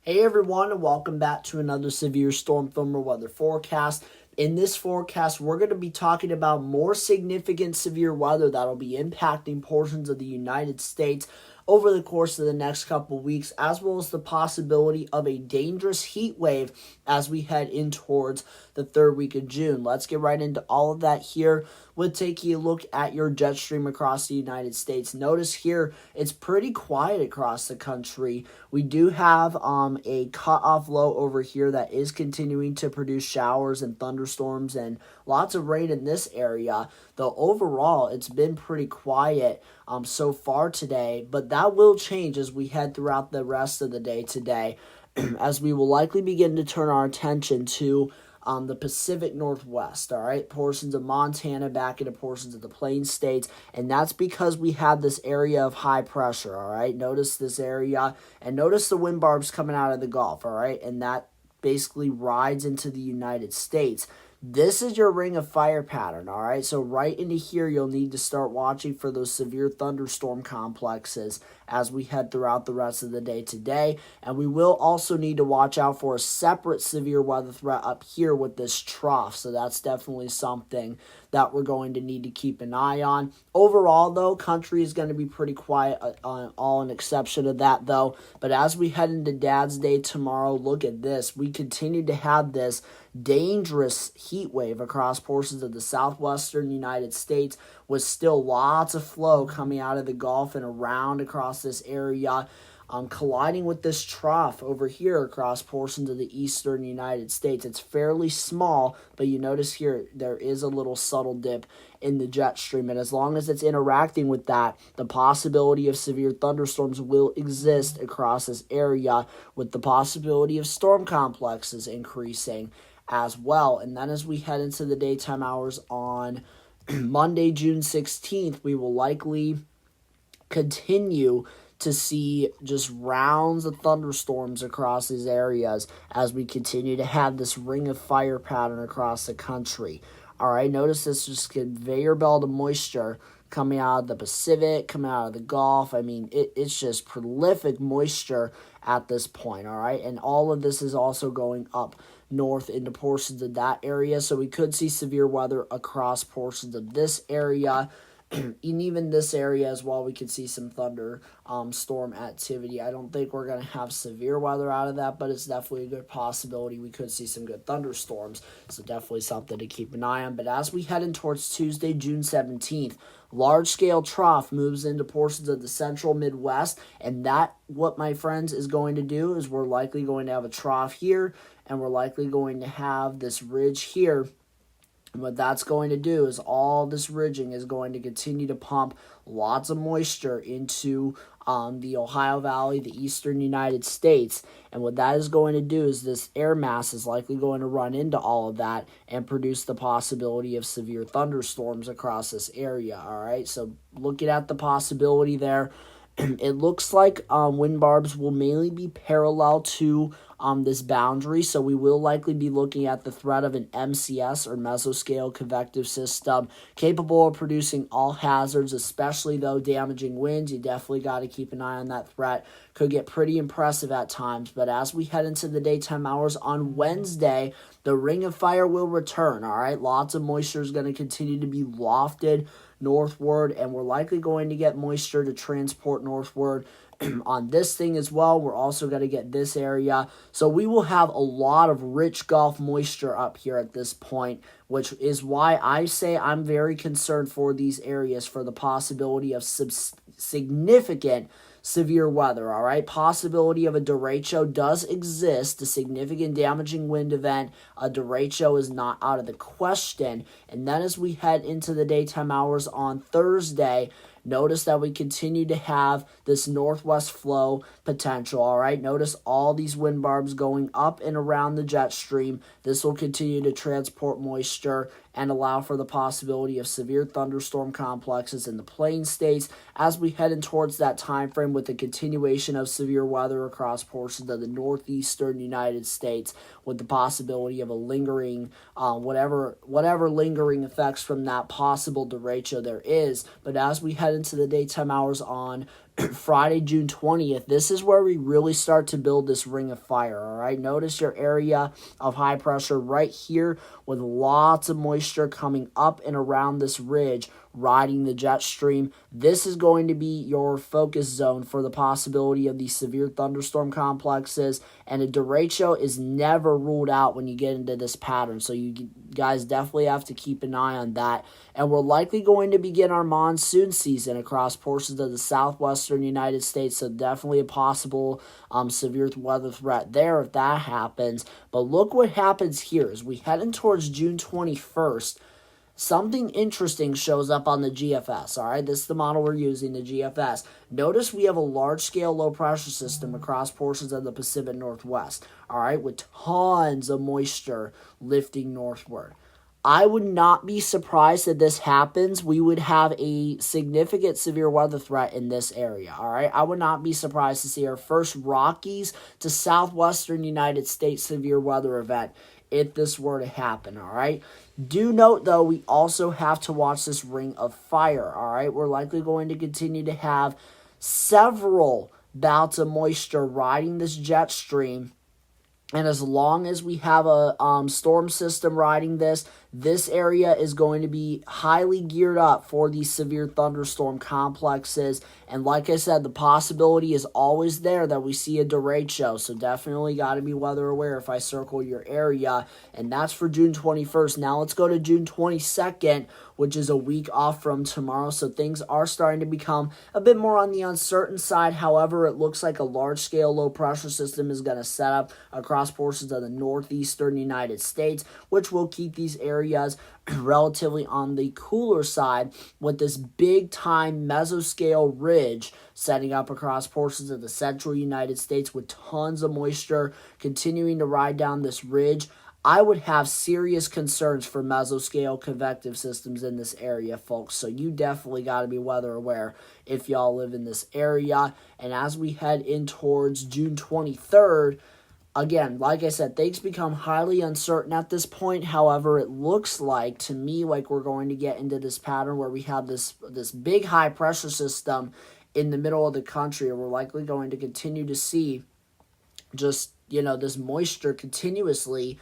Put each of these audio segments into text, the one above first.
Hey everyone, and welcome back to another severe storm film or weather forecast. In this forecast, we're going to be talking about more significant severe weather that'll be impacting portions of the United States over the course of the next couple weeks, as well as the possibility of a dangerous heat wave as we head in towards the third week of June. Let's get right into all of that here. We'll take a look at your jet stream across the United States. Notice here, it's pretty quiet across the country. We do have a cutoff low over here that is continuing to produce showers and thunderstorms and lots of rain in this area. Though overall, it's been pretty quiet so far today, but that will change as we head throughout the rest of the day today, as we will likely begin to turn our attention to the Pacific Northwest, all right? Portions of Montana back into portions of the Plains states, and that's because we have this area of high pressure, all right? Notice this area, and notice the wind barbs coming out of the Gulf, all right? And that basically rides into the United States. This is your ring of fire pattern, all right? So right into here, you'll need to start watching for those severe thunderstorm complexes as we head throughout the rest of the day today. And we will also need to watch out for a separate severe weather threat up here with this trough. So that's definitely something that we're going to need to keep an eye on. Overall, though, country is going to be pretty quiet, all an exception of that, though. But as we head into Dad's Day tomorrow, look at this. We continue to have this dangerous heat wave across portions of the southwestern United States, with still lots of flow coming out of the Gulf and around across this area, colliding with this trough over here across portions of the eastern United States. It's fairly small, but you notice here there is a little subtle dip in the jet stream, and as long as it's interacting with that, the possibility of severe thunderstorms will exist across this area, with the possibility of storm complexes increasing as well. And then as we head into the daytime hours on Monday, June 16th, we will likely continue to see just rounds of thunderstorms across these areas as we continue to have this ring of fire pattern across the country. All right, notice this just conveyor belt of moisture coming out of the Pacific, coming out of the Gulf. I mean, it's just prolific moisture at this point, all right? And all of this is also going up north into portions of that area, so we could see severe weather across portions of this area. And even this area as well, we could see some thunder storm activity. I don't think we're going to have severe weather out of that, but it's definitely a good possibility we could see some good thunderstorms. So definitely something to keep an eye on. But as we head in towards Tuesday, June 17th, large-scale trough moves into portions of the central Midwest, and that, what my friends, is going to do is we're likely going to have a trough here, and we're likely going to have this ridge here. And what that's going to do is all this ridging is going to continue to pump lots of moisture into the Ohio Valley, the eastern United States. And what that is going to do is this air mass is likely going to run into all of that and produce the possibility of severe thunderstorms across this area. All right, so looking at the possibility there, it looks like wind barbs will mainly be parallel to this boundary, so we will likely be looking at the threat of an MCS, or mesoscale convective system, capable of producing all hazards, especially though damaging winds. You definitely got to keep an eye on that threat. Could get pretty impressive at times, but as we head into the daytime hours on Wednesday, the ring of fire will return, all right? Lots of moisture is going to continue to be wafted northward, and we're likely going to get moisture to transport northward on this thing as well. We're also going to get this area. So we will have a lot of rich Gulf moisture up here at this point, which is why I say I'm very concerned for these areas for the possibility of significant severe weather, all right? Possibility of a derecho does exist, a significant damaging wind event. A derecho is not out of the question. And then as we head into the daytime hours on Thursday, notice that we continue to have this northwest flow potential, all right? Notice all these wind barbs going up and around the jet stream. This will continue to transport moisture and allow for the possibility of severe thunderstorm complexes in the Plains states as we head in towards that time frame, with the continuation of severe weather across portions of the northeastern United States, with the possibility of a lingering, whatever lingering effects from that possible derecho there is. But as we head into the daytime hours on Friday, June 20th, this is where we really start to build this ring of fire, all right? Notice your area of high pressure right here with lots of moisture coming up and around this ridge, riding the jet stream. This is going to be your focus zone for the possibility of these severe thunderstorm complexes, and a derecho is never ruled out when you get into this pattern, so you guys definitely have to keep an eye on that. And we're likely going to begin our monsoon season across portions of the southwestern United States, so definitely a possible severe weather threat there if that happens. But look what happens here as we head in towards June 21st. Something interesting shows up on the GFS, all right? This is the model we're using, the GFS. Notice we have a large-scale low-pressure system across portions of the Pacific Northwest, all right, with tons of moisture lifting northward. I would not be surprised if this happens. We would have a significant severe weather threat in this area, all right? I would not be surprised to see our first Rockies to southwestern United States severe weather event if this were to happen, all right? Do note, though, we also have to watch this ring of fire, all right? We're likely going to continue to have several bouts of moisture riding this jet stream. And as long as we have a storm system riding this area is going to be highly geared up for these severe thunderstorm complexes. And like I said, the possibility is always there that we see a derecho. So definitely got to be weather aware if I circle your area. And that's for June 21st. Now let's go to June 22nd, which is a week off from tomorrow. So things are starting to become a bit more on the uncertain side. However, it looks like a large-scale low-pressure system is going to set up across portions of the northeastern United States, which will keep these areas relatively on the cooler side, with this big-time mesoscale ridge setting up across portions of the central United States with tons of moisture continuing to ride down this ridge. I would have serious concerns for mesoscale convective systems in this area, folks. So you definitely got to be weather aware if y'all live in this area. And as we head in towards June 23rd, again, like I said, things become highly uncertain at this point. However, it looks like, to me, like we're going to get into this pattern where we have this big high pressure system in the middle of the country, and we're likely going to continue to see just, this moisture continuously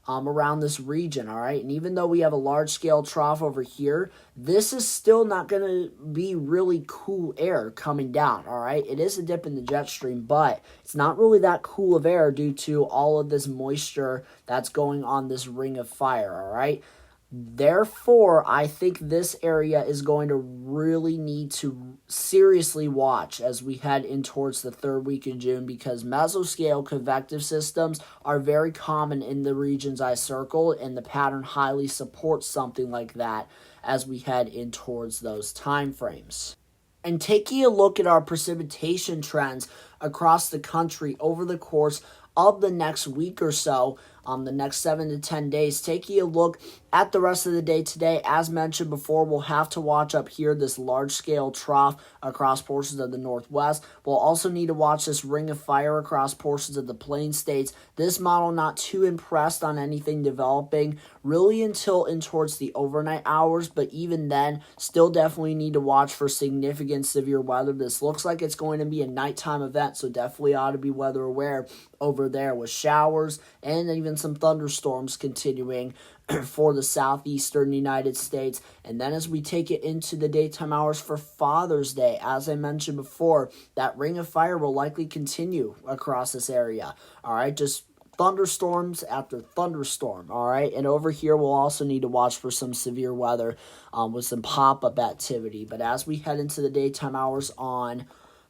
around this region, all right? And even though we have a large-scale trough over here, this is still not going to be really cool air coming down, all right? It is a dip in the jet stream, but it's not really that cool of air due to all of this moisture that's going on this ring of fire, all right? Therefore, I think this area is going to really need to seriously watch as we head in towards the third week in June, because mesoscale convective systems are very common in the regions I circled, and the pattern highly supports something like that as we head in towards those time frames. And taking a look at our precipitation trends across the country over the course of the next week or so, the next 7 to 10 days, taking a look at the rest of the day today. As mentioned before, we'll have to watch up here this large-scale trough across portions of the Northwest. We'll also need to watch this ring of fire across portions of the Plain States. This model not too impressed on anything developing really until in towards the overnight hours, but even then, still definitely need to watch for significant severe weather. This looks like it's going to be a nighttime event, so definitely ought to be weather aware over there with showers and even some thunderstorms continuing for the southeastern United States. And then as we take it into the daytime hours for Father's Day, as I mentioned before, that ring of fire will likely continue across this area. All right, just thunderstorms after thunderstorm, all right? And over here, we'll also need to watch for some severe weather with some pop-up activity. But as we head into the daytime hours on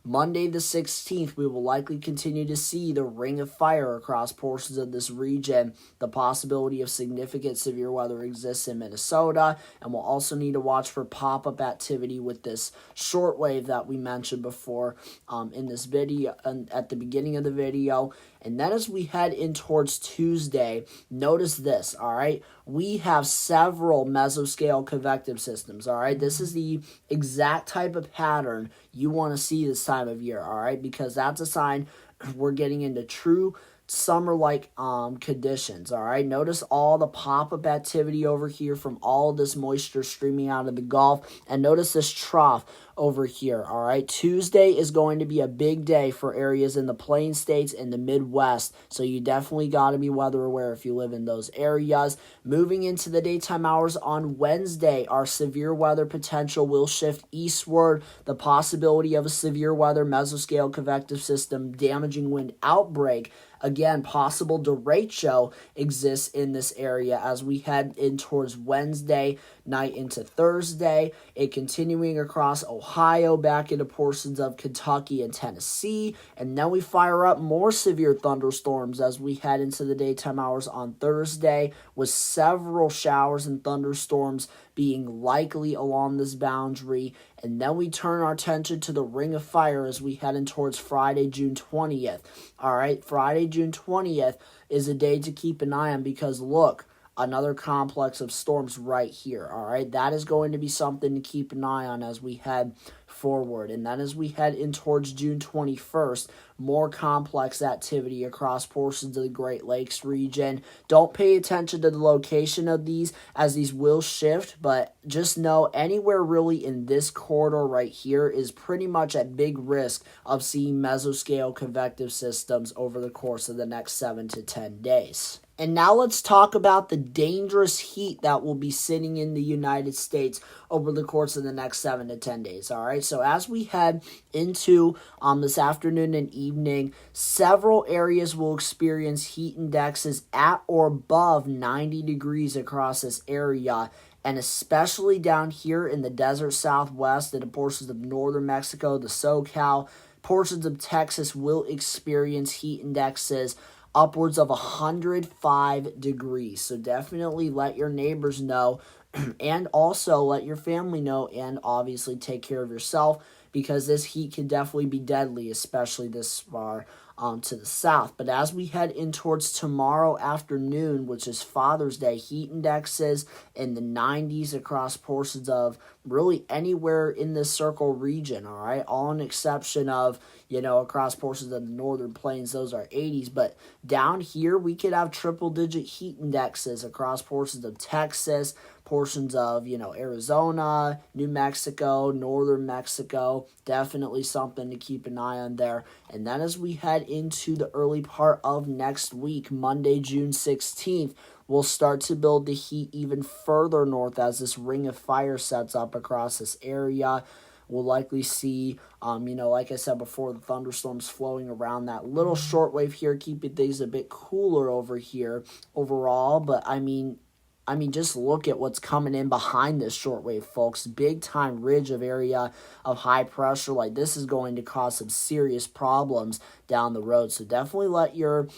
Monday the 16th, we will likely continue to see the ring of fire across portions of this region. The possibility of significant severe weather exists in Minnesota, and we'll also need to watch for pop-up activity with this shortwave that we mentioned before in this video, at the beginning of the video. And then as we head in towards Tuesday, notice this, all right? We have several mesoscale convective systems, all right? This is the exact type of pattern you want to see this time of year, all right? Because that's a sign we're getting into true summer-like conditions. All right, notice all the pop-up activity over here from all of this moisture streaming out of the Gulf, and notice this trough over here. All right, Tuesday is going to be a big day for areas in the Plain States and the Midwest, so you definitely got to be weather aware if you live in those areas. Moving into the daytime hours on Wednesday, our severe weather potential will shift eastward. The possibility of a severe weather mesoscale convective system damaging wind outbreak, again, possible derecho exists in this area as we head in towards Wednesday night into Thursday. It continuing across Ohio, back into portions of Kentucky and Tennessee. And then we fire up more severe thunderstorms as we head into the daytime hours on Thursday, with several showers and thunderstorms being likely along this boundary. And then we turn our attention to the Ring of Fire as we head in towards Friday, June 20th. All right, Friday, June 20th is a day to keep an eye on because, look, another complex of storms right here. All right, that is going to be something to keep an eye on as we head forward. And then as we head in towards June 21st, more complex activity across portions of the Great Lakes region. Don't pay attention to the location of these as these will shift, but just know anywhere really in this corridor right here is pretty much at big risk of seeing mesoscale convective systems over the course of the next 7 to 10 days. And now let's talk about the dangerous heat that will be sitting in the United States over the course of the next 7 to 10 days. All right, so as we head into this afternoon and evening, several areas will experience heat indexes at or above 90 degrees across this area. And especially down here in the desert southwest and the portions of northern Mexico, the SoCal, portions of Texas will experience heat indexes upwards of 105 degrees. So definitely let your neighbors know and also let your family know, and obviously take care of yourself because this heat can definitely be deadly, especially this far to the south. But as we head in towards tomorrow afternoon, which is Father's Day, heat indexes in the 90s across portions of really anywhere in this circle region, all right? All an exception of, across portions of the northern plains, those are 80s. But down here, we could have triple-digit heat indexes across portions of Texas, portions of, Arizona, New Mexico, northern Mexico. Definitely something to keep an eye on there. And then as we head into the early part of next week, Monday, June 16th, we'll start to build the heat even further north as this ring of fire sets up across this area. We'll likely see, like I said before, the thunderstorms flowing around that little shortwave here, keeping things a bit cooler over here overall. But I mean, just look at what's coming in behind this shortwave, folks. Big time ridge of area of high pressure. Like, this is going to cause some serious problems down the road. So definitely let your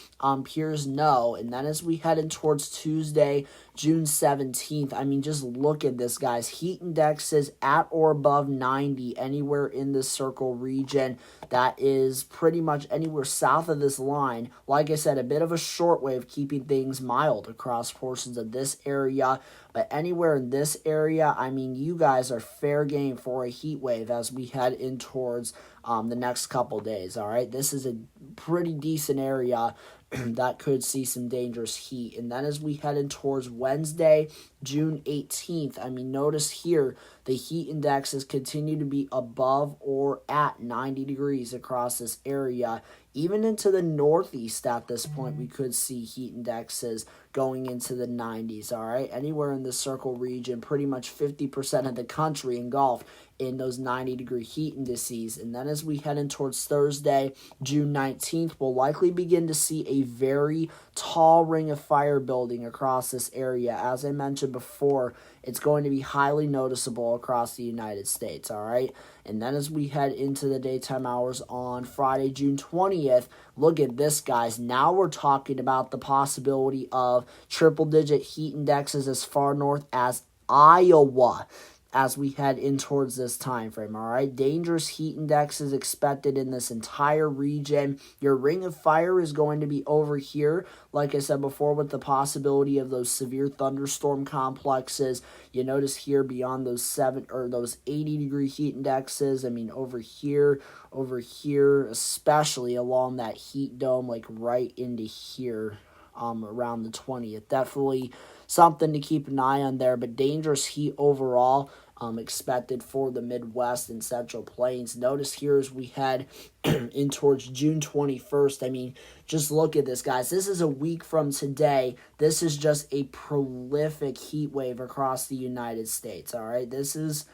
peers know. And then as we head in towards Tuesday, June 17th, just look at this, guys. Heat indexes at or above 90 anywhere in this circle region. That is pretty much anywhere south of this line. Like I said, a bit of a shortwave keeping things mild across portions of this area. But anywhere in this area, you guys are fair game for a heat wave as we head in towards the next couple days, all right? This is a pretty decent area that could see some dangerous heat. And then as we head in towards Wednesday, June 18th, notice here the heat indexes continue to be above or at 90 degrees across this area. Even into the northeast at this point, we could see heat indexes going into the 90s, all right? Anywhere in the circle region, pretty much 50% of the country engulfed in those 90-degree heat indices. And then as we head in towards Thursday, June 19th, we'll likely begin to see a very tall ring of fire building across this area. As I mentioned before, it's going to be highly noticeable across the United States, all right? And then as we head into the daytime hours on Friday, June 20th, look at this, guys. Now we're talking about the possibility of triple-digit heat indexes as far north as Iowa. as we head in towards this time frame. All right, dangerous heat index is expected in this entire region. Your ring of fire is going to be over here, like I said before, with the possibility of those severe thunderstorm complexes. You notice here beyond those 80-degree heat indexes. I mean, over here, especially along that heat dome, like right into here. Around the 20th. Definitely something to keep an eye on there, but dangerous heat overall expected for the Midwest and Central Plains. Notice here as we head in towards June 21st. I mean, just look at this, guys. This is a week from today. This is just a prolific heat wave across the United States, all right? This is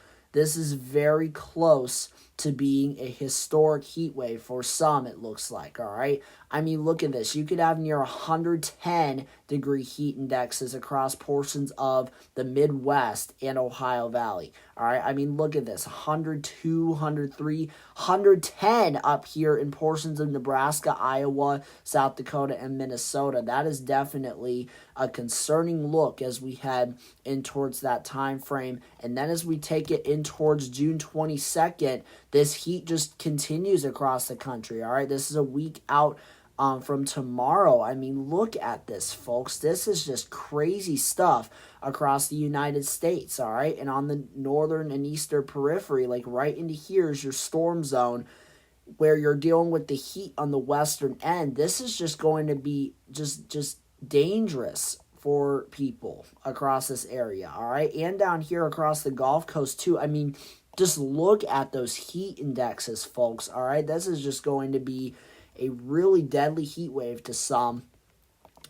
very close to being a historic heat wave for some, it looks like, all right? I mean, look at this. You could have near 110-degree heat indexes across portions of the Midwest and Ohio Valley, all right? I mean, look at this. 102, 103, 110 up here in portions of Nebraska, Iowa, South Dakota, and Minnesota. That is definitely a concerning look as we head in towards that time frame. And then as we take it in towards June 22nd, this heat just continues across the country, all right? This is a week out from tomorrow. I mean, look at this, folks. This is just crazy stuff across the United States, all right? And on the northern and eastern periphery, like right into here is your storm zone where you're dealing with the heat on the western end. This is just going to be just dangerous for people across this area, all right? And down here across the Gulf Coast, too. I mean, just look at those heat indexes, folks, all right? This is just going to be a really deadly heat wave to some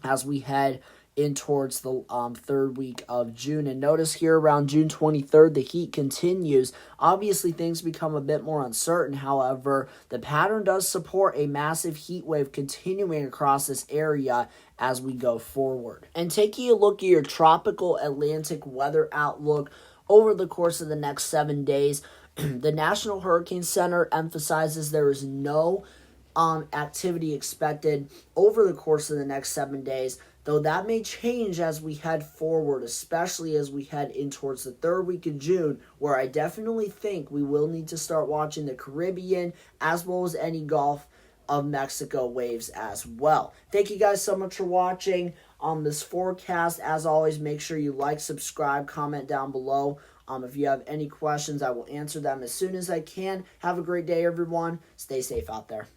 as we head in towards the third week of June. And notice here around June 23rd, the heat continues. Obviously, things become a bit more uncertain. However, the pattern does support a massive heat wave continuing across this area as we go forward. And taking a look at your tropical Atlantic weather outlook over the course of the next 7 days, the National Hurricane Center emphasizes there is no activity expected over the course of the next 7 days, though that may change as we head forward, especially as we head in towards the third week of June, where I definitely think we will need to start watching the Caribbean as well as any Gulf of Mexico waves as well. Thank you guys so much for watching this forecast. As always, make sure you like, subscribe, comment down below. If you have any questions, I will answer them as soon as I can. Have a great day, everyone. Stay safe out there.